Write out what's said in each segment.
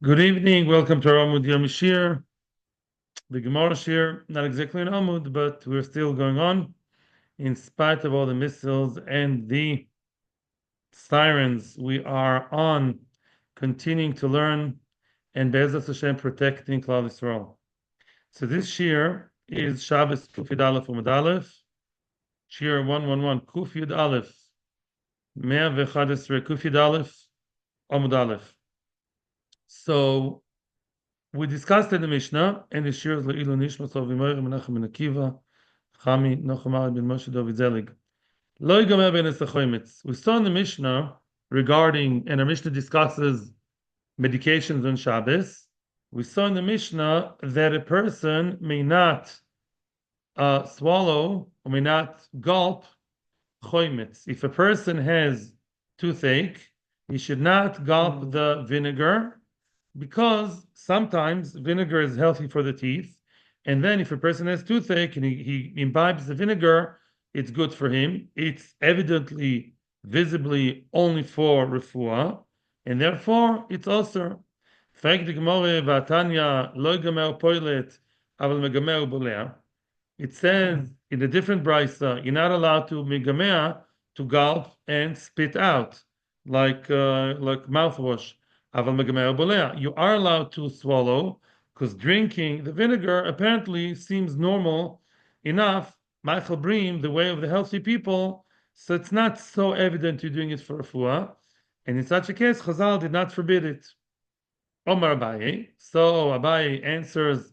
Good evening. Welcome to our Amud Yom Shiur. The Gemara Shiur, not exactly an Amud, but we're still going on in spite of all the missiles and the sirens. We are on, continuing to learn and Be'ezras Hashem protecting Klal Yisrael. So this Shiur is Shabbos Kuf Yud Aleph Amud Aleph, Shiur 111 Kuf Yud Aleph, 111 Kuf Yud Aleph Amud Aleph. So we discussed in the Mishnah and the Shiur Le'ilu Nishmas of V'moyer Menachem Ben Akiva, Chami Nochumar Ben Moshe David Zelig. Lo Yigomer Ben Esachoymitz. We saw in the Mishnah regarding, and our Mishnah discusses medications on Shabbos. We saw in the Mishnah that a person may not swallow or may not gulp choymitz. If a person has toothache, he should not gulp the vinegar, because sometimes vinegar is healthy for the teeth, and then if a person has toothache and he imbibes the vinegar, it's good for him. It's evidently, visibly only for refuah, and therefore it's also. It says in a different brisa, you're not allowed to megamea, to gulp and spit out like mouthwash. You are allowed to swallow, because drinking the vinegar apparently seems normal enough, Michael Bream, the way of the healthy people, so it's not so evident you're doing it for refuah. And in such a case, Chazal did not forbid it. Omar Abaye. So Abaye answers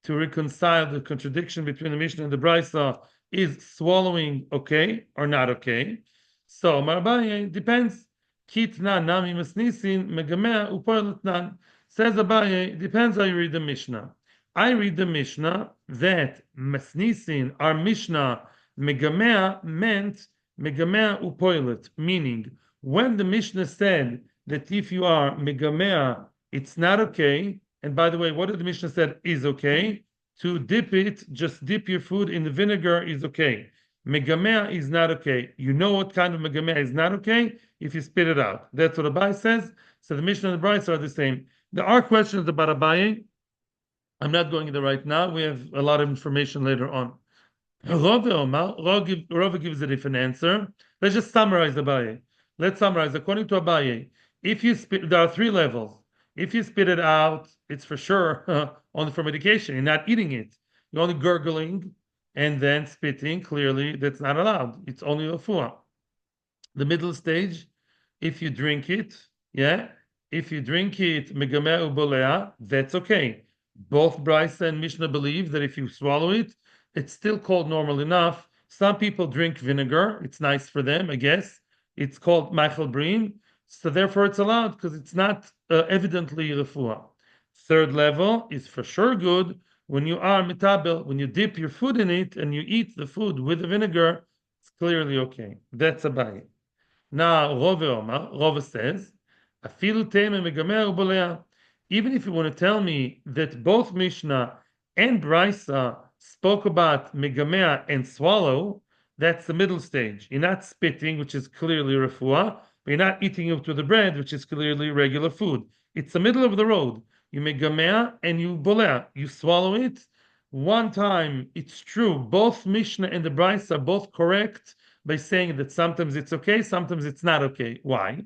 to reconcile the contradiction between the Mishnah and the Brisa: is swallowing okay or not okay? So Omar Abaye, depends. Kitna nami masnisin megamea upoilatnan. Says Abaye, depends how you read the Mishnah. I read the Mishnah that masnisin, our Mishnah, megamea meant megamea upoilat, meaning when the Mishnah said that if you are megamea, it's not okay. And by the way, what did the Mishnah said is okay? To dip it, just dip your food in the vinegar is okay. Megamea is not okay. You know what kind of megamea is not okay? If you spit it out. That's what Abaye says. So the Mishnah and the Brisa are the same. There are questions about Abaye. I'm not going into right now. We have a lot of information later on. Rava gives a different answer. Let's just summarize Abaye. Let's summarize. According to Abaye, if you spit, there are three levels. If you spit it out, it's for sure only for medication. You're not eating it. You're only gurgling and then spitting. Clearly, that's not allowed. It's only refuah. The middle stage, if you drink it, yeah, if you drink it, megameh ubolea, that's okay. Both Brisa and Mishnah believe that if you swallow it, it's still called normal enough. Some people drink vinegar. It's nice for them, I guess. It's called Michael Breen. So therefore it's allowed, because it's not evidently refuah. Third level is for sure good when you are mitabel, when you dip your food in it and you eat the food with the vinegar, it's clearly okay. That's Abaye. Now Rava says, afilu teime megamer ubolea. Even if you want to tell me that both Mishnah and Brisa spoke about megamea and swallow, that's the middle stage. You're not spitting, which is clearly refuah, but you're not eating it to the bread, which is clearly regular food. It's the middle of the road. You megamea and you bolea. You swallow it. One time, it's true, both Mishnah and the Brisa are both correct by saying that sometimes it's okay, sometimes it's not okay. Why?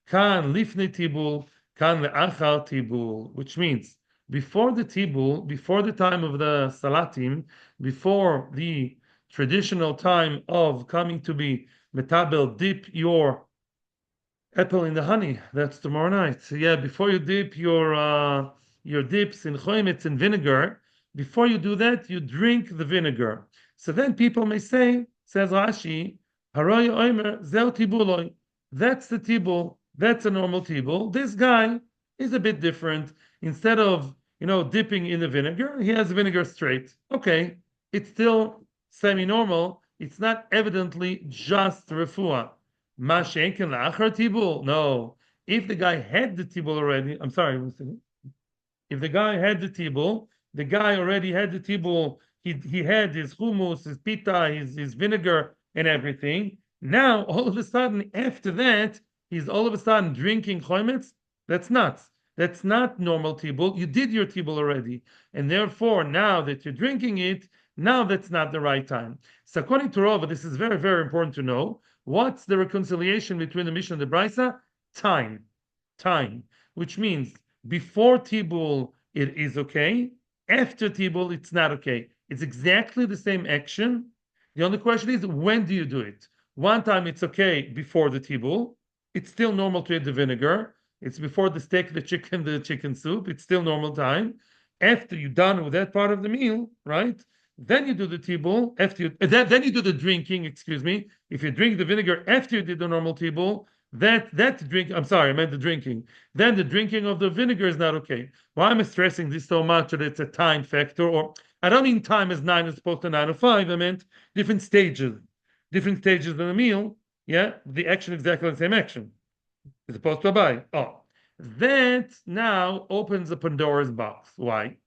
Kan lifnei tibul, kan le'achar tibul, which means before the tibul, before the time of the salatim, before the traditional time of coming to be metabel, dip your apple in the honey. That's tomorrow night. So yeah, before you dip your dips in choimetz and vinegar, before you do that, you drink the vinegar. So then people may say, says Rashi, Haroy Oimer Zeu Tibuloi. That's the tibul. That's a normal tibul. This guy is a bit different. Instead of dipping in the vinegar, he has vinegar straight. Okay, it's still semi-normal. It's not evidently just refuah. Ma shenken la'achar tibul. No, if the guy had the tibul already, I'm sorry, one second. If the guy had the tibul, the guy already had the tibul. He had his hummus, his pita, his vinegar, and everything. Now, all of a sudden, after that, he's all of a sudden drinking chometz. That's nuts. That's not normal tibul. You did your tibul already. And therefore, now that you're drinking it, now that's not the right time. So according to Rava, this is very, very important to know. What's the reconciliation between the Mishnah and the Brisa? Time. Time. Which means before tibul, it is okay. After tibul, it's not okay. It's exactly the same action. The only question is, when do you do it? One time it's okay before the tibul. It's still normal to add the vinegar. It's before the steak, the chicken soup. It's still normal time. After you're done with that part of the meal, right? Then you do the tibul. After you, then you do the drinking. Excuse me. If you drink the vinegar after you did the normal tibul, that drink. I'm sorry, I meant the drinking. Then the drinking of the vinegar is not okay. Why am I stressing this so much that it's a time factor? Or I don't mean time as 9 as opposed to 9:05. I meant different stages of the meal. Yeah, the action exactly the same action as opposed to a buy. Oh, that now opens a Pandora's box. Why?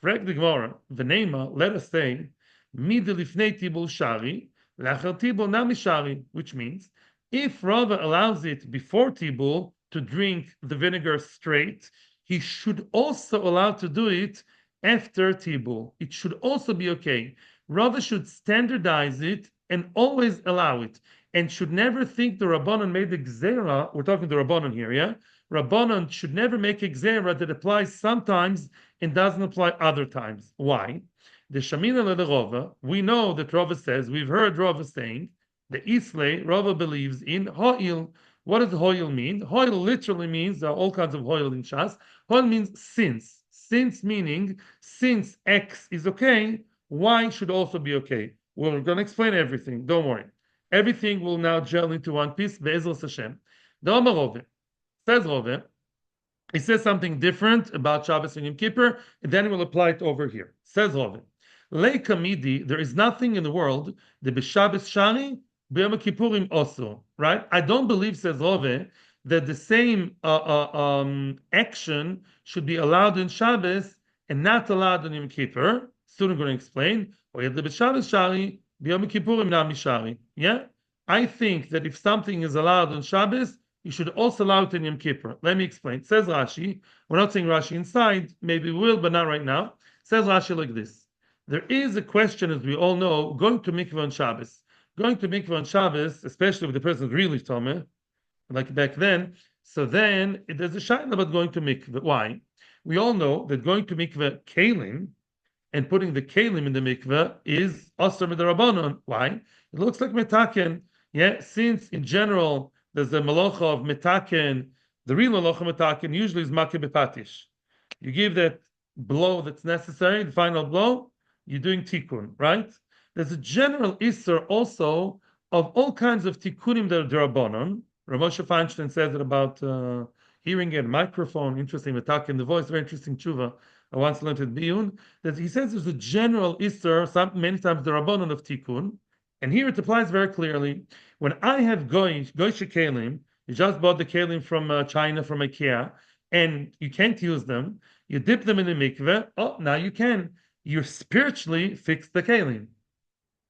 Frag the Gemara, Venema, let us say, midlifnei tibul shari, lachar tibul nami shari, which means if Rava allows it before tibul to drink the vinegar straight, he should also allow to do it after tibul. It should also be okay. Rava should standardize it and always allow it, and should never think the Rabbanon made the gzera. We're talking to Rabbanon here, yeah? Rabbanon should never make a gzera that applies sometimes and doesn't apply other times. Why? The Shamina le Rava, we know that Rava says, we've heard Rava saying, the Islay, Rava believes in Ho'il. What does Ho'il mean? Ho'il literally means, there are all kinds of Ho'il in Shas. Ho'il means since. Since meaning, since X is okay, Y should also be okay. We're going to explain everything, don't worry. Everything will now gel into one piece, Be'ezras Hashem. The Omar Rove, says Rove, he says something different about Shabbos and Yom Kippur, and then we'll apply it over here. Says Rove, Leika Midi, there is nothing in the world, the B'Shabbos Shari, B'Yom Kippurim also, right? I don't believe, says Rove, that the same action should be allowed in Shabbos and not allowed in Yom Kippur. Soon I'm going to explain. Or the B'Shabbos Shari, B'Yom Kippurim Nami Shari. Yeah? I think that if something is allowed on Shabbos, you should also allow it in Yom Kippur. Let me explain. Says Rashi, we're not saying Rashi inside, maybe we will, but not right now. Says Rashi like this. There is a question, as we all know, going to mikveh on Shabbos. Going to mikveh on Shabbos, especially if the person is really Tomeh, like back then, so then there's a shayla about going to mikveh. Why? We all know that going to mikveh kelim and putting the kelim in the mikveh is asr midrabanon. Why? It looks like metaken. Yeah, since in general there's the malacha of metaken, the real malacha metaken usually is makeh bepatish. You give that blow that's necessary, the final blow, you're doing tikkun, right? There's a general isser also of all kinds of tikkunim that are drabanon. Rav Moshe Feinstein says it about hearing a microphone, interesting metaken, the voice, very interesting tshuva. I once learned at Biyun, that he says there's a general isser, many times the rabbanon of tikkun, and here it applies very clearly. When I have goyish kelim, you just bought the kelim from China, from IKEA, and you can't use them, you dip them in the mikveh, oh, now you can. You spiritually fix the kelim.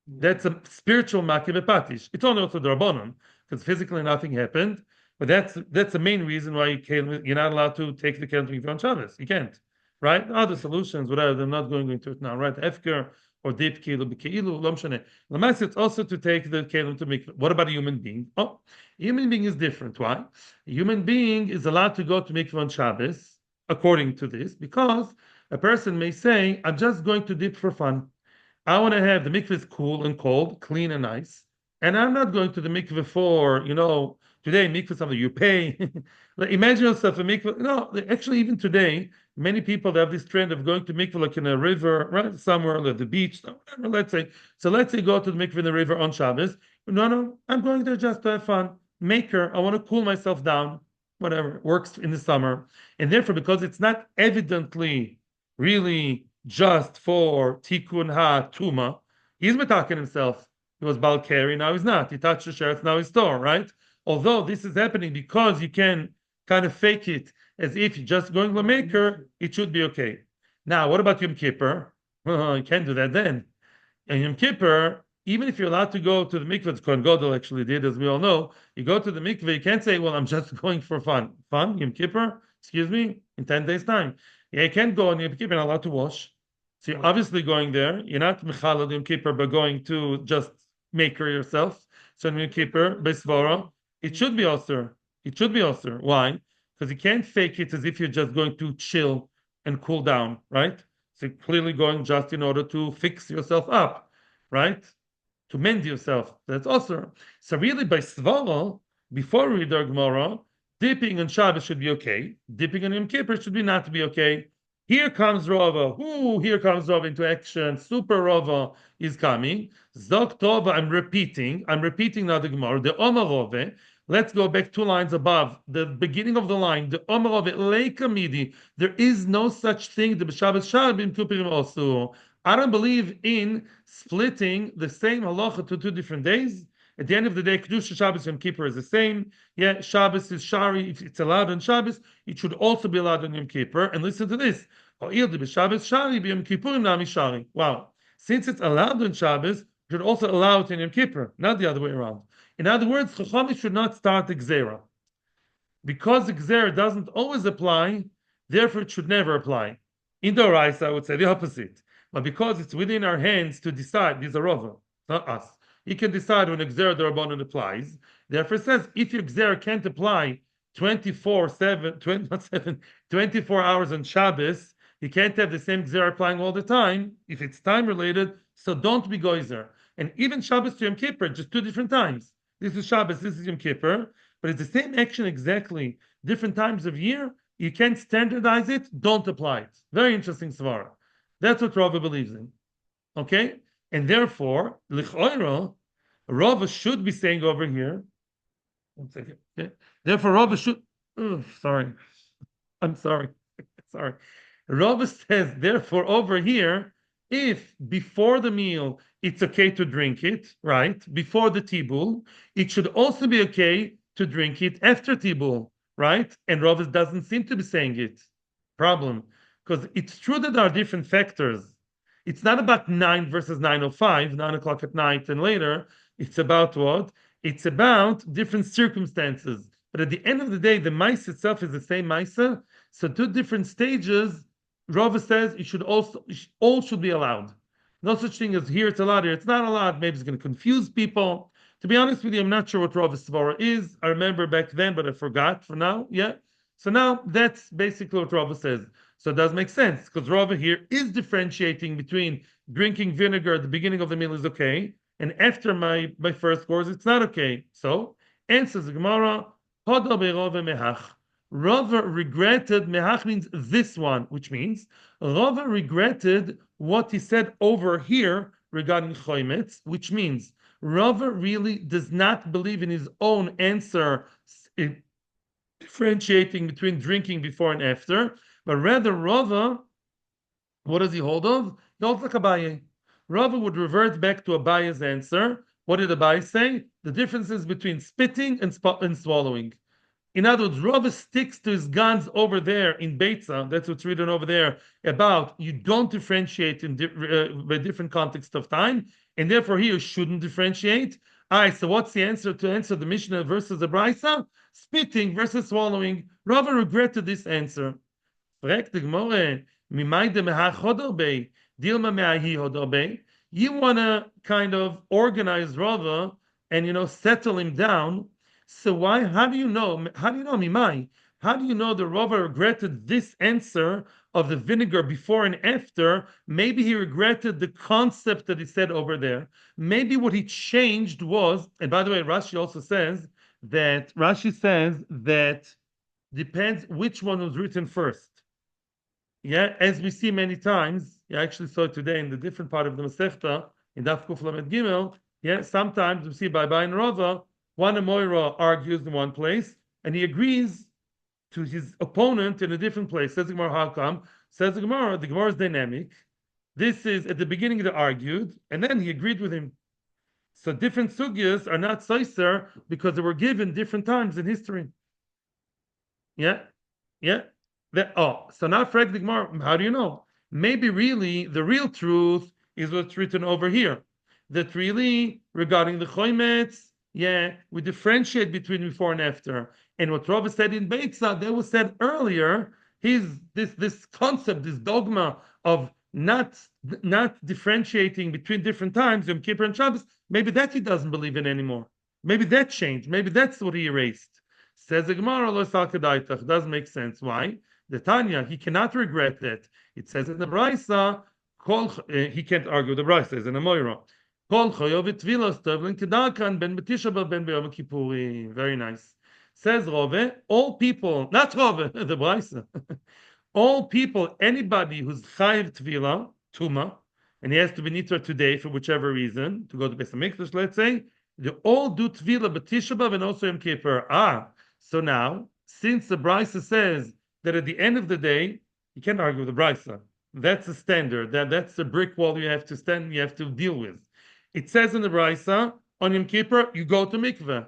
That's a spiritual makeh bepatish. It's only also the rabbanon, because physically nothing happened, but that's the main reason why you're not allowed to take the kelim to mikveh on Shabbos. You can't. Right? Other solutions, whatever, I'm not going into it now, right? Efker or dip kilo b'keilu, lo mshane. L'maaseh, it's also to take the kelim to mikveh. What about a human being? Oh, a human being is different. Why? A human being is allowed to go to mikveh on Shabbos, according to this, because a person may say, I'm just going to dip for fun. I want to have the mikveh is cool and cold, clean and nice, and I'm not going to the mikveh for, today mikveh is something you pay. Imagine yourself a mikveh. No, actually, even today, many people have this trend of going to mikveh like in a river, right, somewhere, like the beach, whatever, let's say. So let's say go to the mikveh in the river on Shabbos. No, I'm going there just to have fun. Maker, I want to cool myself down, whatever, works in the summer. And therefore, because it's not evidently really just for tikkun ha-tuma, he's metaken himself. He was balkari, now he's not. He touched the sheretz, now he's tor, right? Although this is happening because you can kind of fake it as if you're just going to maker, it should be okay. Now, what about Yom Kippur? Well, you can't do that then. And Yom Kippur, even if you're allowed to go to the mikveh, Kohen Gadol actually did, as we all know, you go to the mikveh, you can't say, well, I'm just going for fun. Fun? Yom Kippur? Excuse me? in 10 days' time. Yeah, you can't go on Yom Kippur, you're not allowed to wash. So you're obviously going there. You're not Mechalad Yom Kippur, but going to just make her yourself. So Yom Kippur, Besvara, it should be Osir. It should be Osir. Why? Because you can't fake it as if you're just going to chill and cool down, right? So you're clearly going just in order to fix yourself up, right? To mend yourself. That's Osir. So really by Svara, before we read our Gemara, dipping on Shabbos should be okay. Dipping on Yom Kippur should be not to be okay. Here comes Rava. Ooh, here comes Rava into action. Super Rava is coming. Zok Tova, I'm repeating. I'm repeating now the Gemara. The Omar Rove. Let's go back 2 lines above. The beginning of the line. The Omar Rove Leikamidi. There is no such thing. The Shabbos Shabim Kupirim also. I don't believe in splitting the same halacha to 2 different days. At the end of the day, Kedusha Shabbos Yom Kippur is the same. Yeah, Shabbos is shari. If it's allowed on Shabbos, it should also be allowed on Yom Kippur. And listen to this. Wow. Since it's allowed on Shabbos, it should also allow it in Yom Kippur, not the other way around. In other words, Chachami should not start the Gzera. Because the Gzera doesn't always apply, therefore it should never apply. In the Oraisa, I would say the opposite. But because it's within our hands to decide, these are Rava, not us. You can decide when a Gzera D'Rabbanan applies. Therefore, it says if your Gzera can't apply 24 hours on Shabbos, you can't have the same Gzera applying all the time if it's time related. So don't be Goizer. And even Shabbos to Yom Kippur, just 2 different times. This is Shabbos, this is Yom Kippur, but it's the same action exactly, different times of year. You can't standardize it, don't apply it. Very interesting svara. That's what Rava believes in. Okay? And therefore, L'choira, Rava should be saying over here. One second. Okay? Therefore, Rava should. Oh, sorry. I'm sorry. Sorry. Rava says, therefore, over here, if before the meal it's okay to drink it, right? Before the tibul, it should also be okay to drink it after tibul, right? And Rava doesn't seem to be saying it. Problem. Because it's true that there are different factors. It's not about 9 versus 9:05, 9 o'clock at night and later. It's about what? It's about different circumstances. But at the end of the day, the mice itself is the same mice. So 2 different stages, Rava says it should also all should be allowed. No such thing as here it's allowed, here it's not allowed. Maybe it's going to confuse people. To be honest with you, I'm not sure what Rava's svara is. I remember back then, but I forgot for now. Yeah. So now that's basically what Rava says. So it does make sense because Rava here is differentiating between drinking vinegar at the beginning of the meal is okay, and after my first course it's not okay. So answers the Gemara, Hoda beRava mehach. Rava regretted, mehach means this one, which means Rava regretted what he said over here regarding chometz, which means Rava really does not believe in his own answer, differentiating between drinking before and after, but rather Rava, what does he hold of? He holds like Abaye. Rava would revert back to Abaye's answer. What did Abaye say? The differences between spitting and swallowing. In other words, Rava sticks to his guns over there in Beitza. That's what's written over there about you don't differentiate in by different contexts of time, and therefore here you shouldn't differentiate. All right, so what's the answer to answer the Mishnah versus the Brisa? Spitting versus swallowing. Rava regretted this answer. You want to kind of organize Rava and settle him down. So why? How do you know? How do you know Mimai? How do you know the Rava regretted this answer of the vinegar before and after? Maybe he regretted the concept that he said over there. Maybe what he changed was, and by the way, Rashi also says that depends which one was written first. Yeah, as we see many times, I actually saw it today in the different part of the Masechta in Daf Kuf Lamed Gimel. Yeah, sometimes we see by and Rava, one Amoira argues in one place and he agrees to his opponent in a different place. Says the Gemara, how come? Says the Gemara is dynamic. This is at the beginning they argued, and then he agreed with him. So different sugyas are not soiser because they were given different times in history. Yeah. So now frag the Gemara, how do you know? Maybe really the real truth is what's written over here. That really regarding the chometz, we differentiate between before and after. And what Rava said in Beitza, that was said earlier. this concept, this dogma of not differentiating between different times, Yom Kippur and Shabbos, maybe that he doesn't believe in anymore. Maybe that changed. Maybe that's what he erased. Says the Gemara, lo salkedaitach. Doesn't make sense. Why? The Tanya, he cannot regret that. It says in the Brisa, he can't argue with the Brisa, it's in a Moira. Very nice. Says Rove, all people, not Rove, the Brisa. All people, anybody who's chayiv tvila, tuma, and he has to be nitra today for whichever reason, to go to Beis Hamikdash, let's say, they all do tvila b'Tisha B'Av and also Yom Kippur. So now, since the Brisa says that at the end of the day, you can't argue with the Brisa. That's the standard. That's the brick wall you have to stand, you have to deal with. It says in the Brisa, on Yom Kippur, you go to mikveh.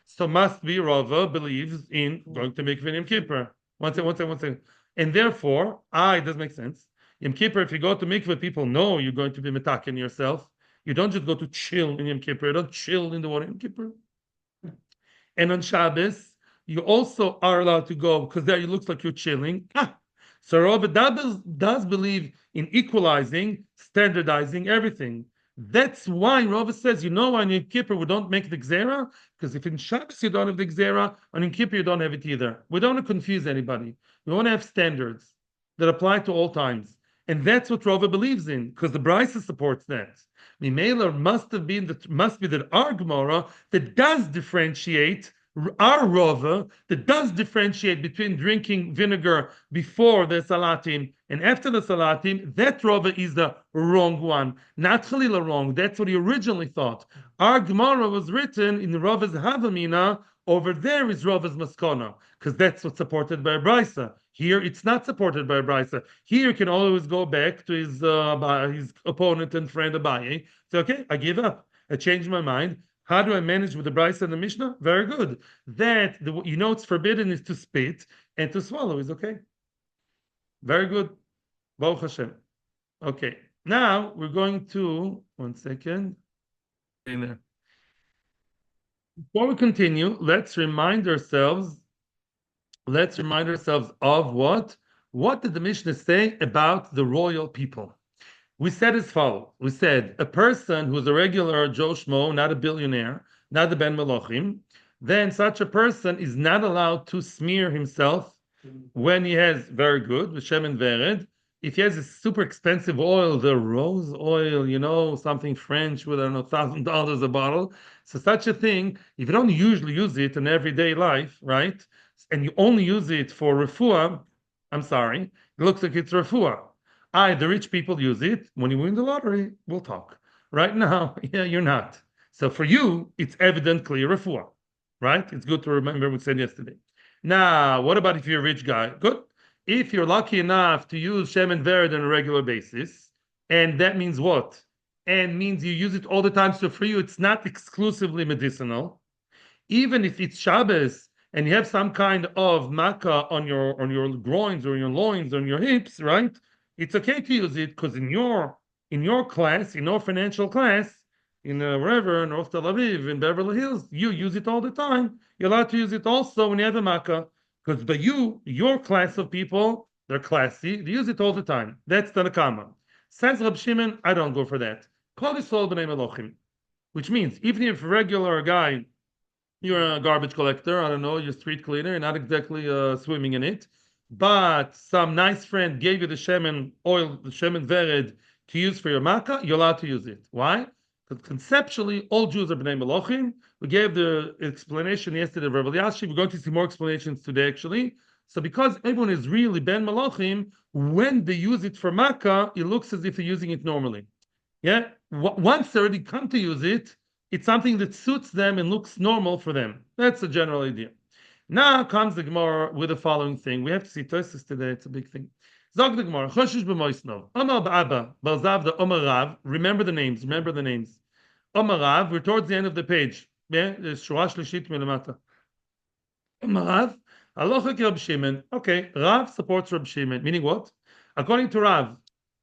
So must be Rava believes in going to mikveh in Yom Kippur. One second. And therefore, it doesn't make sense. Yom Kippur, if you go to mikveh, people know you're going to be metaken yourself. You don't just go to chill in Yom Kippur. You don't chill in the water in Yom Kippur. And on Shabbos, you also are allowed to go because there it looks like you're chilling. So Rava does believe in equalizing, standardizing everything. That's why Rava says, on Yom Kippur we don't make the Gzera, because if in Shabbos you don't have the Gzera, on Yom Kippur you don't have it either. We don't want to confuse anybody. We want to have standards that apply to all times. And that's what Rava believes in, because the Brisa supports that. Mimela must be that our Gemara that does differentiate, our Rava that does differentiate between drinking vinegar before the Salatim and after the Salatim, that Rava is the wrong one. Not Chalila wrong. That's what he originally thought. Our Gemara was written in Rava's Havamina. Over there is Rava's Maskona, because that's what's supported by a Brisa. Here, it's not supported by a Brisa. Here, you can always go back to his opponent and friend Abaye. Say, okay, I give up. I changed my mind. How do I manage with the Brisa and the Mishnah? Very good. It's forbidden is to spit, and to swallow is okay. Very good. Baruch Hashem. Okay. Now we're going to 1 second. In there. Before we continue, let's remind ourselves of what? What did the Mishnah say about the royal people? We said as follows. We said a person who's a regular Joe Schmo, not a billionaire, not the Ben Melochim, then such a person is not allowed to smear himself when he has very good, with Shemen Vered. If he has a super expensive oil, the rose oil, something French with, $1,000 a bottle. So such a thing, if you don't usually use it in everyday life, right, and you only use it for refuah, I'm sorry, it looks like it's refuah. The rich people use it. When you win the lottery, we'll talk. Right now, you're not. So for you, it's evidently refuah, right? It's good to remember what we said yesterday. Now, what about if you're a rich guy? Good. If you're lucky enough to use Shemen Vered on a regular basis, and that means what? And means you use it all the time, so for you, it's not exclusively medicinal. Even if it's Shabbos, and you have some kind of makkah on your groins or your loins or on your hips, right? It's okay to use it because in your class, in your financial class, in wherever, North Tel Aviv, in Beverly Hills, you use it all the time. You're allowed to use it also when you have a makkah, because by your class of people, they're classy. They use it all the time. That's the nakama. Says Rab Shimon, I don't go for that. Call this all b'nei melochim, which means even if a regular guy, you're a garbage collector, I don't know, you're a street cleaner, you're not exactly swimming in it, but some nice friend gave you the shemen oil, the shemen vered to use for your makkah, you're allowed to use it. Why? Because conceptually, all Jews are b'nei melochim. We gave the explanation yesterday of Rav Elyashiv. We're going to see more explanations today, actually. So because everyone is really ben melochim, when they use it for makkah, it looks as if they're using it normally. Yeah? Once they already come to use it, it's something that suits them and looks normal for them. That's the general idea. Now comes the Gemara with the following thing. We have to see Tosfos today. It's a big thing. Zog the Gemara. Choshesh b'moisnov. Omar ba'aba. Balzav the Omar Rav. Remember the names. Omar Rav. We're towards the end of the page. Yeah, there's Shura Shlishit milamata. Omar Rav. Halacha ki Rab Shimon. Okay, Rav supports Rab Shimon. Meaning what? According to Rav,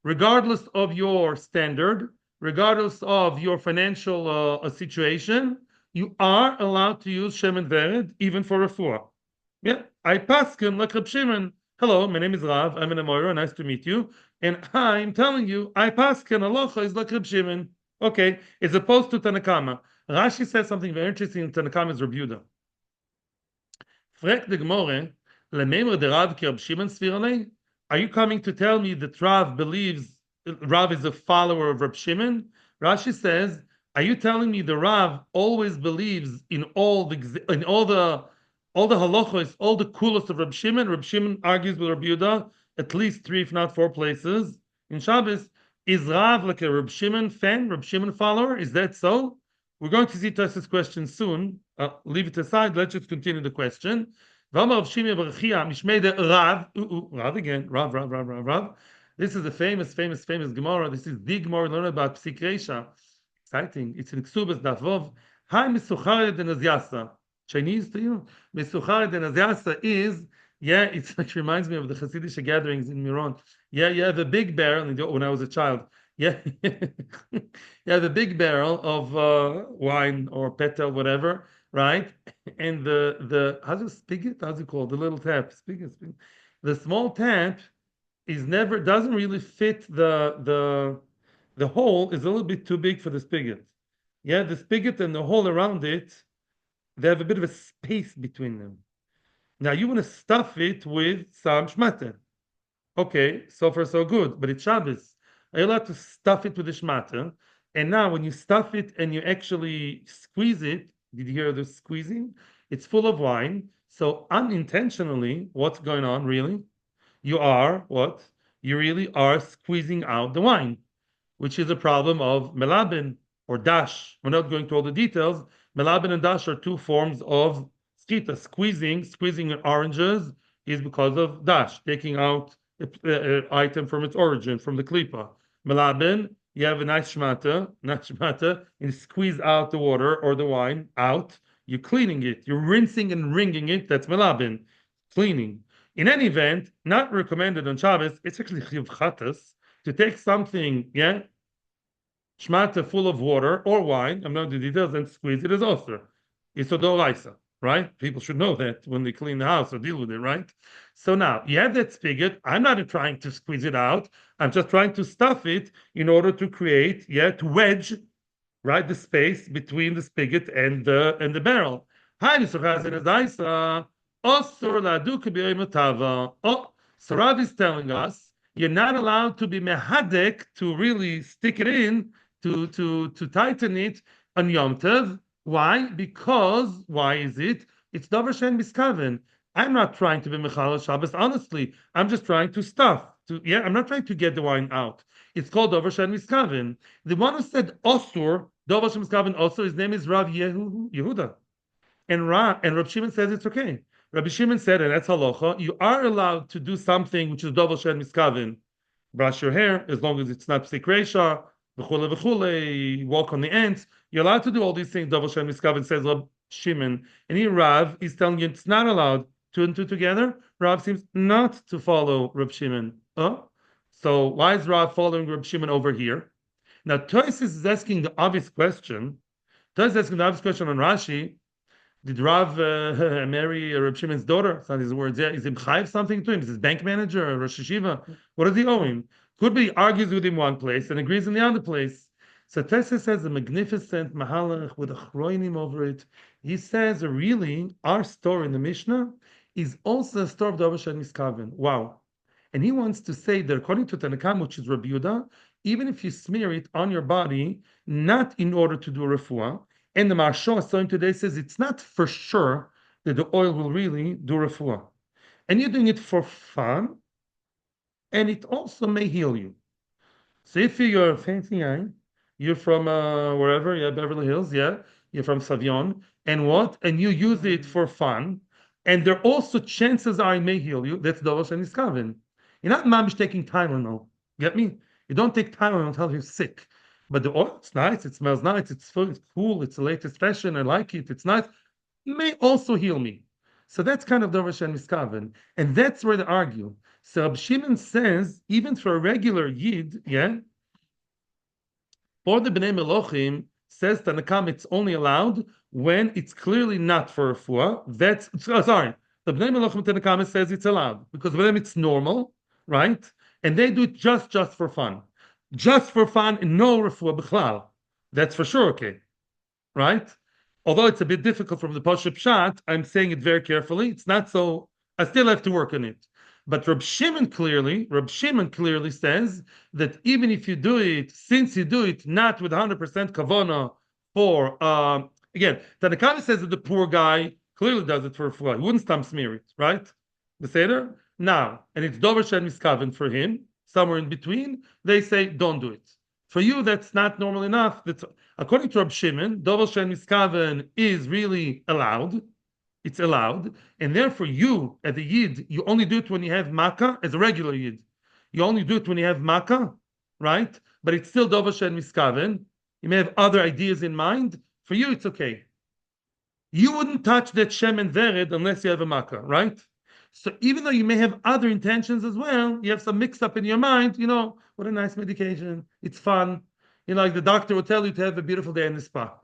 regardless of your standard, regardless of your financial situation, you are allowed to use Shemen Vered even for refuah. Yeah, I paskin like Rab Shimon Hello, my name is Rav. I'm an Amoira. Nice to meet you. And I'm telling you, I paskin halacha is like Reb Shimon. Okay, as opposed to Tanakama. Rashi says something very interesting in Tanakama's Rebuda. Frek de Gemore, lememer de Rav ki Reb Shimon svirale? Are you coming to tell me that Rav believes Rav is a follower of Reb Shimon? Rashi says, are you telling me the Rav always believes in all the halachos, all the coolest of Reb Shimon? Reb Shimon argues with Reb Yehuda at least three, if not four places in Shabbos. Is Rav like a Reb Shimon fan, Reb Shimon follower? Is that so? We're going to see Tosfos' question soon. Leave it aside. Let's just continue the question. Rav again. Rav. This is a famous Gemara. This is the Gemara learned about Psik Reisha. Exciting. It's in Ksubas Davov. Hi, Misuchare de Nazyasa. Chinese to you? Misuchare de Nazyasa is, it like reminds me of the Hasidic gatherings in Miron. The big barrel, when I was a child. The big barrel of wine or petal, whatever, right? And the how's it spigot? How's it called? The little tap, spigot. The small tap doesn't really fit the hole is a little bit too big for the spigot. The spigot and the hole around it, they have a bit of a space between them. Now you want to stuff it with some shmata. Okay, so far so good, but it's Shabbos. Are you allowed to stuff it with the shmata? And now when you stuff it and you actually squeeze it, did you hear the squeezing? It's full of wine. So unintentionally, what's going on really? You are what? You really are squeezing out the wine, which is a problem of melabin or dash. We're not going to all the details. Melabin and dash are two forms of skita. Squeezing oranges is because of dash, taking out an item from its origin, from the klipa. Melabin, you have a nice shmata, and you squeeze out the water or the wine out. You're cleaning it. You're rinsing and wringing it. That's melabin, cleaning. In any event, not recommended on Shabbos. It's actually chiv chatas to take something, shmata full of water or wine. I'm not the details, and squeeze it as osir. It's a doraisa, right? People should know that when they clean the house or deal with it, right? So now you have that spigot. I'm not trying to squeeze it out. I'm just trying to stuff it in order to create, to wedge, right, the space between the spigot and the barrel. Oh, so Rav is telling us you're not allowed to be mehadek to really stick it in to tighten it on Yom Tov. Why? Because why is it? It's davar shen miskaven. I'm not trying to be mechal Shabbos. Honestly, I'm just trying to stuff. I'm not trying to get the wine out. It's called davar shen miskaven. The one who said osur, davar shen miskaven osur, his name is Rav Yehuda, and Rav Shimon says it's okay. Rabbi Shimon said, and that's halacha, you are allowed to do something which is davar shen miskaven. Brush your hair as long as it's not psik reisha, v'chule, walk on the ants. You're allowed to do all these things. Davar shen miskaven says Rabbi Shimon, and here Rav is telling you it's not allowed. Two and two together. Rav seems not to follow Rabbi Shimon. So why is Rav following Rabbi Shimon over here? Now Tosfos is asking the obvious question. Tosfos is asking the obvious question on Rashi. Did Rav marry Rabbi Shimon's daughter? It's not his words. Is he chayiv something to him? Is his bank manager or Rosh Hashiva? What does he owe him? Could be he argues with him one place and agrees in the other place. So Tosfos has a magnificent mahalach with a chroinim over it. He says, really, our story in the Mishnah is also a story of davar shen miskaven. Wow. And he wants to say that according to Tanakam, which is Rabbi Yehuda, even if you smear it on your body, not in order to do a refuah, and the Maharsha Soim today says it's not for sure that the oil will really do refuah. And you're doing it for fun, and it also may heal you. So if you're a fancy guy, you're from wherever, Beverly Hills, you're from Savion, and what? And you use it for fun, and there also chances are it may heal you. That's davar shen miskaven. You're not mamish taking Tylenol. Get me? You don't take Tylenol until you're sick. But the oil, it's nice, it smells nice, it's cool, it's the latest fashion, I like it, it's nice. It may also heal me. So that's kind of davar shen miskaven. And that's where they argue. So Rabbi Shimon says, even for a regular Yid, for the Bnei Melochim, says Tanakam, it's only allowed when it's clearly not for refuah. The Bnei Melachim Tanakama says it's allowed because for them it's normal, right? And they do it just for fun. Just for fun and no refuah b'chlal. That's for sure okay, right? Although it's a bit difficult from the Pashup Pshat, I'm saying it very carefully. It's not so, I still have to work on it. But Rab Shimon clearly says that even if you do it, since you do it not with 100% kavana for, again, Tanakama says that the poor guy clearly does it for a fly. He wouldn't stamp smear it, right? The Seder? Now, and it's Dover Shen Miskaven for him, somewhere in between, they say, don't do it. For you, that's not normal enough. That's, according to Rab Shimon, Dover Shen Miskaven is really allowed. It's allowed. And therefore, you, as a Yid, you only do it when you have Makkah, as a regular Yid. You only do it when you have Makkah, right? But it's still Dover Shen Miskaven. You may have other ideas in mind. For you, it's okay. You wouldn't touch that Shem and Vered unless you have a Makkah, right? So even though you may have other intentions as well, you have some mix up in your mind, what a nice medication. It's fun. Like the doctor will tell you to have a beautiful day in the spa,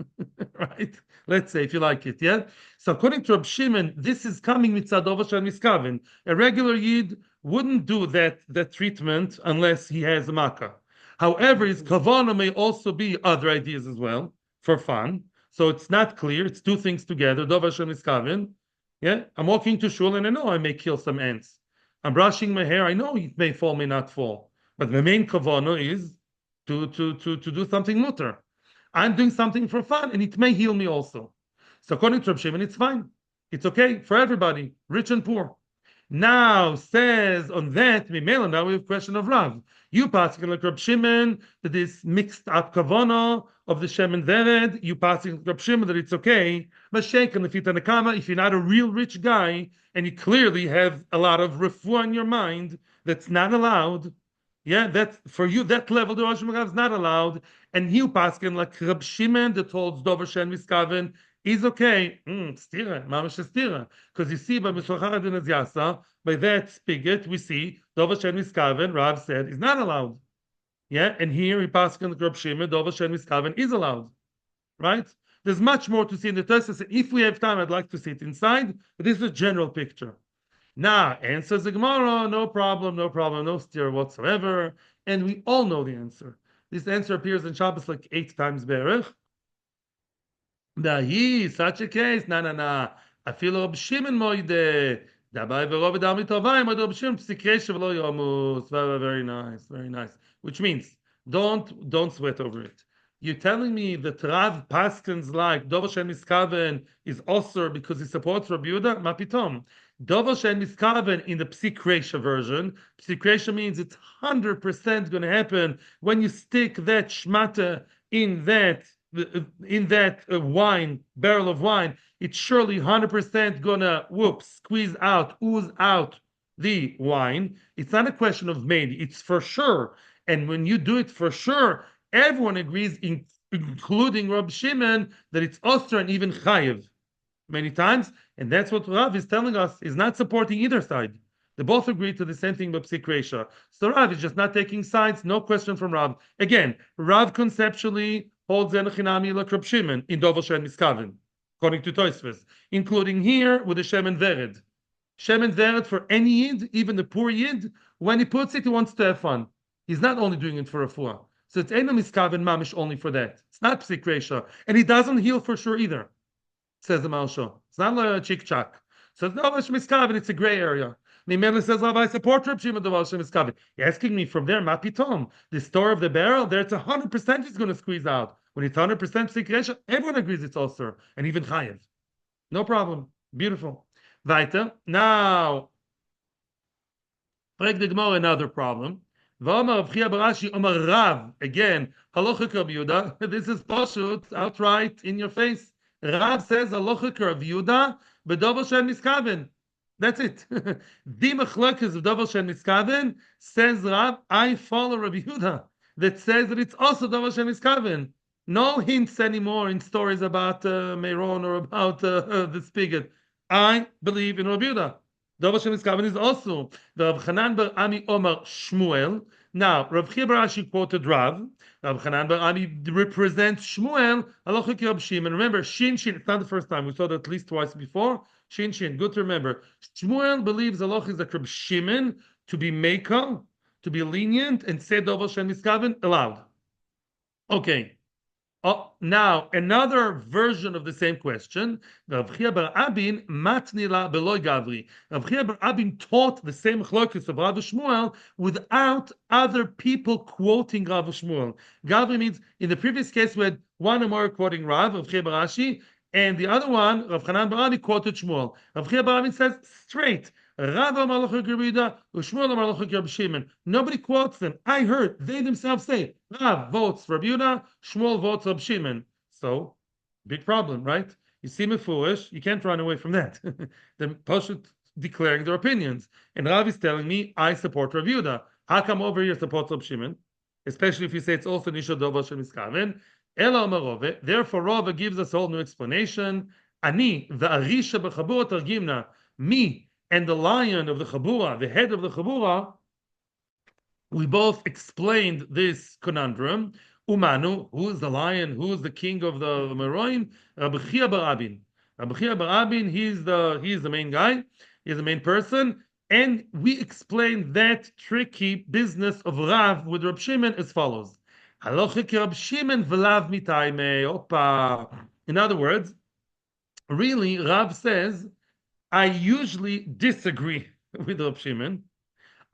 right? Let's say if you like it, yeah? So according to Rab Shimon, this is coming mitzad Dover Shen Miskaven. A regular Yid wouldn't do that treatment unless he has a Makkah. However, his kavana may also be other ideas as well, for fun. So it's not clear. It's two things together. Dover Shen Miskaven. Yeah, I'm walking to shul and I know I may kill some ants. I'm brushing my hair. I know it may fall, may not fall. But the main kavana is to do something mutter. I'm doing something for fun, and it may heal me also. So according to Rab Shimon, it's fine. It's okay for everybody, rich and poor. Now says on that, now we have a question of Rav. You passing like Rab Shimon that this mixed up kavana of the Shem and Vered. You passing like Rab Shimon that it's okay. But Sheikh if you're not a real rich guy and you clearly have a lot of refuah in your mind, that's not allowed. Yeah, that's for you. That level the Rosh Hashanah is not allowed. And you passing like Rab Shimon that holds Dover Shen Miskaven is okay. Stira, mamash stira. Because you see by Mishlochar Adin Yasa, by that spigot, we see Dover Shen Miskaven, Rav said, is not allowed. Yeah, and here he passed on the Rab Shimon, Dover Shen Miskaven is allowed. Right? There's much more to see in the Tosfos. If we have time, I'd like to see it inside, but this is a general picture. Now, answers the Gemara, no problem, no stira whatsoever. And we all know the answer. This answer appears in Shabbos like 8 times berech. Such a case, I feel Rab Shimon moide. Very nice, very nice. Which means don't sweat over it. You're telling me that Rav Paskins like Dover Shen Miskaven is also because he supports Rabbi Yehuda? Ma pitom. Dover Shen Miskaven in the Psikresha version. Psikresha means it's 100% going to happen when you stick that shmata in that wine, barrel of wine. It's surely 100% gonna squeeze out, ooze out the wine. It's not a question of maybe, it's for sure. And when you do it for sure, everyone agrees, including Rab Shimon, that it's osir and even chayiv many times. And that's what Rav is telling us, is not supporting either side. They both agree to the same thing about Psikresha. So Rav is just not taking sides, no question from Rav. Again, Rav conceptually holds Zenachinami like Rab Shimon in Dover Shen Miskaven, according to Tosfos, including here with the Shem and Vered. Shem and Vered for any Yid, even the poor Yid, when he puts it, he wants to have fun. He's not only doing it for a fuah. So it's Eino Miskaven Mamish only for that. It's not Psikresha. And he doesn't heal for sure either, says the Malsho. It's not like a chick-chack. So it's Dover Shen Miskaven, it's a gray area. Mimele says, I support Rab Shimon Dover Shen Miskaven. You're asking me from there, Mapitom, the store of the barrel, there it's 100% he's going to squeeze out. When it's 100% Psikresha, everyone agrees it's also, and even Chayev. No problem. Beautiful. Weiter. Now, break the Gemara another problem. Again, Halacha Rabbi Yehuda. This is Pashut, outright in your face. Rav says Halacha Rabbi Yehuda, B'Dover Shen Miskaven. That's it. Di Machlokes of Dover Shen Miskaven, says Rav, I follow Rabbi Yehuda, that says that it's also Dover Shen Miskaven. No hints anymore in stories about Meron or about the spigot. I believe in Rabbi Yehuda. Dover Shen Miskaven is also the Rav Chanan bar Ami Omar Shmuel. Now, Rav Chia bar Ashi quoted Rav. Rav Chanan bar Ami represents Shmuel. Halacha Rab Shimon. Remember, Shin. It's not the first time. We saw that at least twice before. Shin Shin. Good to remember. Shmuel believes halacha is like Reb Shimon to be mekel, to be lenient, and say dover shen miskaven allowed. Okay. Now, another version of the same question. Rav Chia bar Abin matnila beloy gavri. Rav Chia bar Abin taught the same chlokes of Rav Shmuel without other people quoting Rav Shmuel. Gavri means, in the previous case, we had one Amor quoting Rav Chia bar Ashi, and the other one, Rav Hanan bar Abi, quoted Shmuel. Rav Chia bar Abin says straight, Rav Amar Lochik Rabbi Shmuel Amar Lochik Rabbi Shimon. Nobody quotes them. I heard they themselves say, Rav votes Rabbi Yehuda, Shmuel votes Rabbi Shimon. So, big problem, right? You seem foolish. You can't run away from that. They're declaring their opinions. And Rav is telling me, I support Rabbi Yehuda. How come over here support Rabbi Shimon? Especially if you say it's also Nisha Dova Shem Iskaven. Ela Omarove. Therefore, Rav gives us a whole new explanation. Ani, the Arisha B'Chabura Targimna. Me, and the lion of the Chabura, the head of the Chabura, we both explained this conundrum. Umanu, who is the lion, who is the king of the Meroim? Rabbi Chia bar Abin. Rabbi Chia bar Abin, he's the main guy, he's the main person, and we explained that tricky business of Rav with Rab Shimon as follows. Halacha Rab Shimon v'lav mitayme. Opa. In other words, really, Rav says, I usually disagree with Rab Shimon.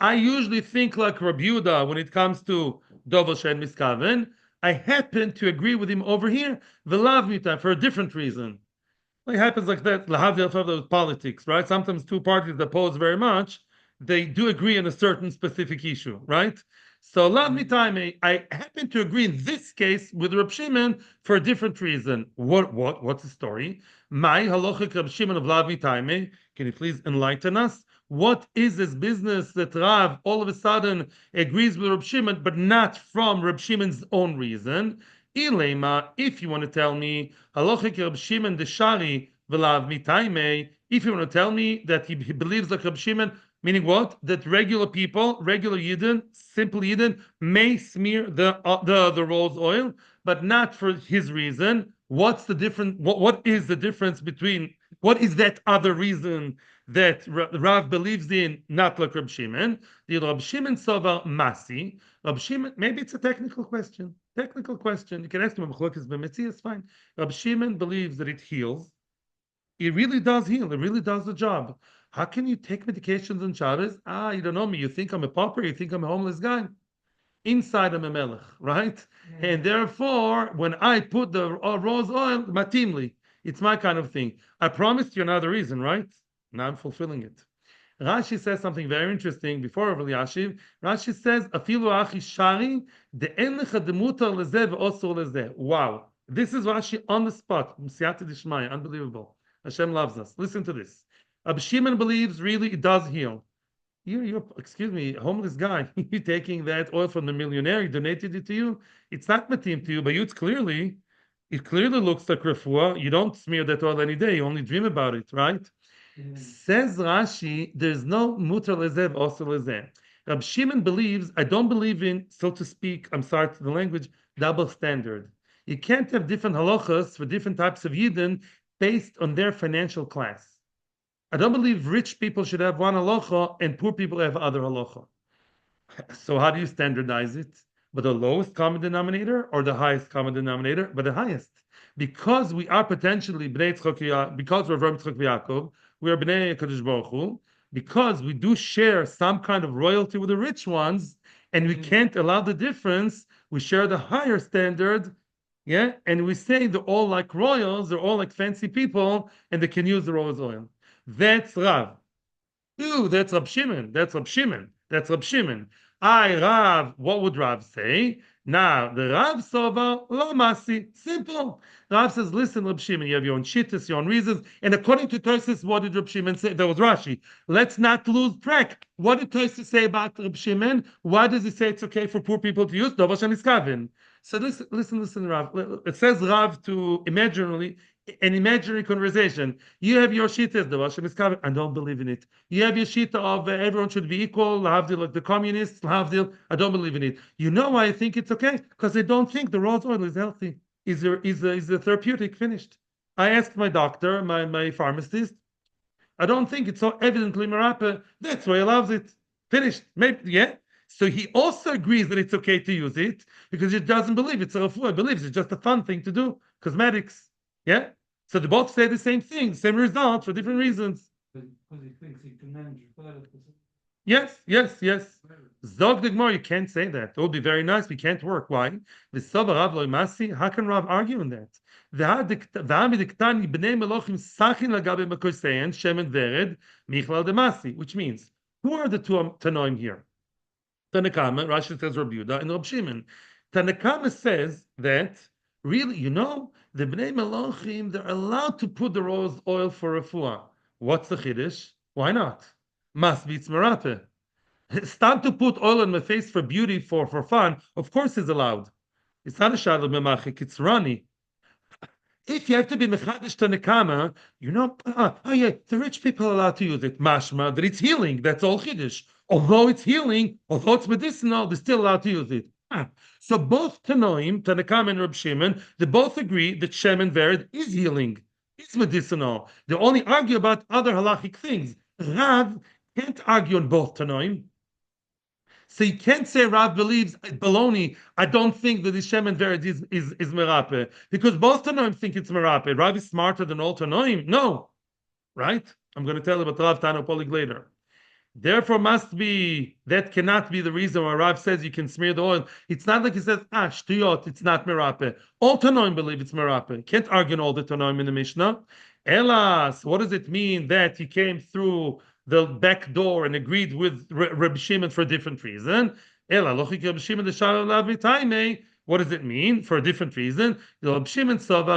I usually think like Rabbi Yehuda when it comes to Dovel Shen Miskaven. I happen to agree with him over here, V'lav Mita, for a different reason. It happens like that, with politics, right? Sometimes two parties that oppose very much, they do agree on a certain specific issue, right? So Lav Mitayme, I happen to agree in this case with Rab Shimon for a different reason. What's the story? My halachic Rab Shimon of Lav Mitayme. Can you please enlighten us? What is this business that Rav all of a sudden agrees with Rab Shimon, but not from Rab Shimon's own reason? Ilema, if you want to tell me halachic Rab Shimon deshari v'lav Mitayme, if you want to tell me that he believes like Rab Shimon. Meaning what? That regular people, regular Yidden, simple Yidden, may smear the rose oil, but not for his reason. What's the difference? What is the difference between? What is that other reason that Rav believes in? Not like Rab Shimon. The Rab Shimon Sovar Masi. Rab Shimon. Maybe it's a technical question. Technical question. You can ask him. It's fine. Rab Shimon believes that it heals. It really does heal. It really does the job. How can you take medications on Shabbos? You don't know me. You think I'm a pauper. You think I'm a homeless guy. Inside I'm a melech, right? Yeah. And therefore, when I put the rose oil, matimli, it's my kind of thing. I promised you another reason, right? Now I'm fulfilling it. Rashi says something very interesting before Rav Elyashiv. Rashi says, "Afilu achi shari de'en lecha demutar lezeh ve'osur lezeh." Wow, this is Rashi on the spot. M'siyata d'shmaya, unbelievable. Hashem loves us. Listen to this. Rabbi Shimon believes really it does heal. You're excuse me, homeless guy. You're taking that oil from the millionaire. He donated it to you. It's not matim to you, but it clearly looks like refuah. You don't smear that oil any day. You only dream about it, right? Mm. Says Rashi, there's no mutar lezev also lezeh. Rabbi Shimon believes, I don't believe in, so to speak, I'm sorry to the language, double standard. You can't have different halachas for different types of yidden based on their financial class. I don't believe rich people should have one halacha and poor people have other halacha. So how do you standardize it? By the lowest common denominator or the highest common denominator? By the highest. Because we are potentially bnei Tzchok, because we're from Tzchok Yaakov, we are bnei Kadosh Baruch Hu, because we do share some kind of royalty with the rich ones, and we can't allow the difference, we share the higher standard, yeah, and we say they're all like royals, they're all like fancy people, and they can use the rose oil. That's Rav. Ooh, that's Rab Shimon. That's Rab Shimon. That's Rab Shimon. Rav, what would Rav say? Now, the Rav Sova, lo masi. Simple. Rav says, listen, Rab Shimon, you have your own shittas, your own reasons. And according to Tosfos, what did Rab Shimon say? That was Rashi. Let's not lose track. What did Tosfos say about Rab Shimon? Why does he say it's okay for poor people to use? Dovash and Iskavin. So listen, Rav. It says Rav to an imaginary conversation. You have your shita, the Hashem is covered. I don't believe in it. You have your shita of everyone should be equal, lahavdil, like the communists, lahavdil. I don't believe in it. You know why I think it's okay? Because I don't think the rose oil is healthy. Is the therapeutic finished? I asked my doctor, my pharmacist, I don't think it's so evidently merape. That's why he loves it. Finished. Maybe, yeah. So he also agrees that it's okay to use it because he doesn't believe it's a refuah. He believes it's just a fun thing to do. Cosmetics. Yeah. So they both say the same thing, same result for different reasons. Because he thinks he can manage it better. Yes, yes, yes. Zog the Gemara, you can't say that. It would be very nice. We can't work. Why? The Soba Rav Loi Masi. How can Rav argue in that? Which means, who are the two Tanoim here? Tanakama, Rashi says Rabbi Yehuda, and Rab Shimon. Tanakama says that, really, the Bnei Melochim, they're allowed to put the rose oil for refuah. What's the chiddush? Why not? Must be it's merape. Start to put oil on my face for beauty, for fun, of course is allowed. It's not a shalom memachik, it's runny. If you have to be mechadish tanakama, yeah, the rich people are allowed to use it. Mashma, that it's healing, that's all chiddush. Although it's healing, although it's medicinal, they're still allowed to use it. So both Tanoim, Tanakam and Reb Shimon, they both agree that Shemen Vered is healing, is medicinal. They only argue about other halachic things. Rav can't argue on both Tanoim. So you can't say Rav believes baloney. I don't think that the Shemen Vered is merape because both Tanoim think it's merape. Rav is smarter than all Tanoim. No, right? I'm going to tell you about Rav Tanopolig later. Therefore, that cannot be the reason why Rav says you can smear the oil. It's not like he says, shtuyot, it's not merape. All Tanoim believe it's merape. Can't argue on all the Tanoim in the Mishnah. Elas, what does it mean that he came through the back door and agreed with Reb Shimon for a different reason? What does it mean for a different reason? Reb Shimon says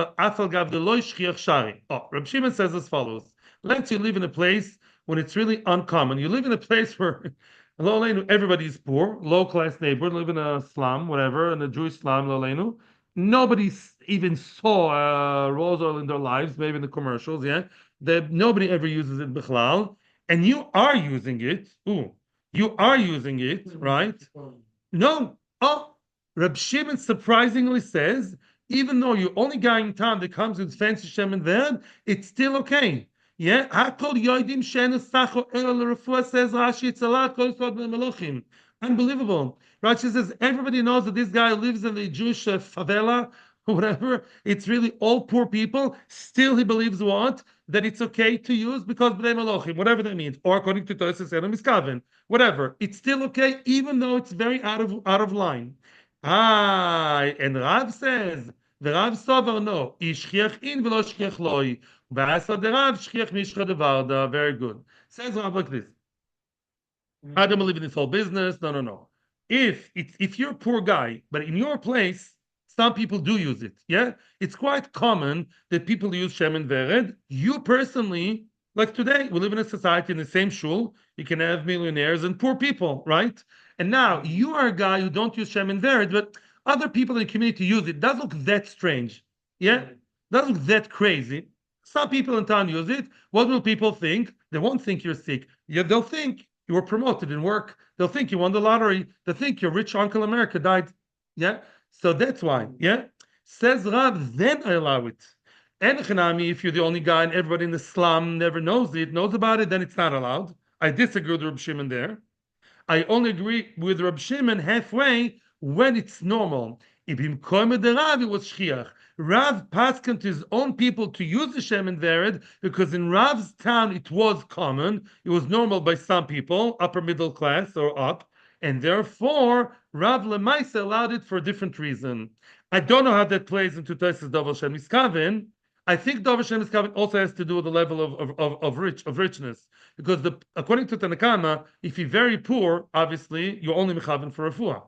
as follows. Let's you live in a place when it's really uncommon. You live in a place where everybody's poor, low-class neighbor, live in a slum, whatever, in a Jewish slum, nobody even saw rose oil in their lives, maybe in the commercials, yeah? Nobody ever uses it, bichlal. And you are using it. You are using it, right? No. Reb Shimon surprisingly says, even though you're only guy in town that comes with fancy Shemen there, it's still okay. Yeah, Hakol Yodim Shenu Sacho El Refuah says Rashi. It's a lot. Unbelievable. Rashi says everybody knows that this guy lives in the Jewish favela, whatever. It's really all poor people. Still, he believes what? That it's okay to use because Bnei Malachim, whatever that means, or according to Tosas and Miskaven, whatever. It's still okay, even though it's very out of line. And Rav says. The Rav Sover no. Ishchiach in v'lo shchiach loi. V'asa the Rav shchiach mishcha devarda. Very good. Says Rav like this. I don't believe in this whole business. No. If you're a poor guy, but in your place, some people do use it. Yeah, it's quite common that people use Shemen Vered. You personally, like today, we live in a society in the same shul. You can have millionaires and poor people, right? And now you are a guy who don't use Shemen Vered, but other people in the community use it. Doesn't look that strange. Yeah? Doesn't look that crazy. Some people in town use it. What will people think? They won't think you're sick. Yeah, they'll think you were promoted in work. They'll think you won the lottery. They'll think your rich Uncle America died. Yeah? So that's why. Yeah? Says Rav, then I allow it. And Chanami, if you're the only guy and everybody in the slum never knows about it, then it's not allowed. I disagree with Reb Shimon there. I only agree with Reb Shimon halfway when it's normal. If him koyme the Rav, it was shchiach. Rav paskened to his own people to use the Shemen Vered because in Rav's town it was common. It was normal by some people, upper middle class or up, and therefore Rav Lemaisa allowed it for a different reason. I don't know how that plays into Tosas Dover Shem Miskaven. I think Dover Shem Miskaven also has to do with the level of richness. Because according to Tanakama, if you're very poor, obviously you're only mechaven for refuah.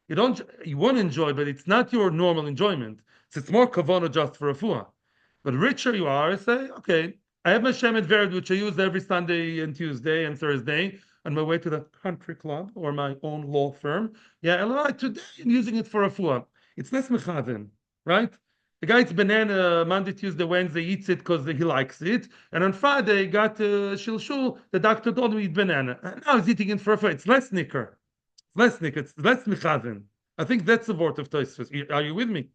You won't enjoy, but it's not your normal enjoyment. So it's more kavana just for refuah. But richer you are, I say, okay, I have my Shemet Vered, which I use every Sunday and Tuesday and Thursday on my way to the country club or my own law firm. Yeah, and today I'm using it for refuah. It's less mechaven, right? The guy eats banana Monday, Tuesday, Wednesday, eats it because he likes it. And on Friday, he got shilshul, the doctor told him to eat banana. And now he's eating it for refuah. It's less nicker. It's less mechaven. I think that's the word of Tosfos. Are you with me?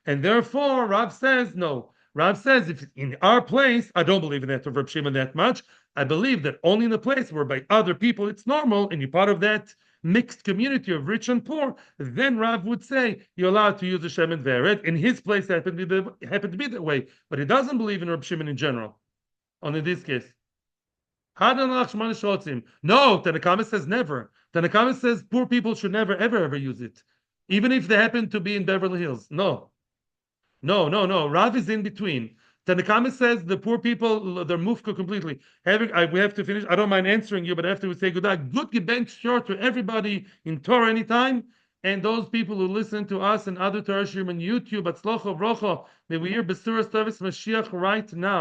And therefore, Rav says, no. Rav says, if in our place, I don't believe in that of Reb Shimon that much. I believe that only in the place where by other people it's normal, and you're part of that mixed community of rich and poor, then Rav would say you're allowed to use the Shem and Veret. In his place, it happened to be that way, but he doesn't believe in Reb Shimon in general. Only this case. No, Tanakama says never. Tanakama says poor people should never, ever use it, even if they happen to be in Beverly Hills. No. Rav is in between. Tanakama says the poor people, they're mufka completely. We have to finish. I don't mind answering you, but after we say good luck, good gebench short to everybody in Torah anytime. And those people who listen to us and other Torah shiurim on YouTube, Atzlocha Vrocha, may we hear Besuras Tavis Mashiach right now.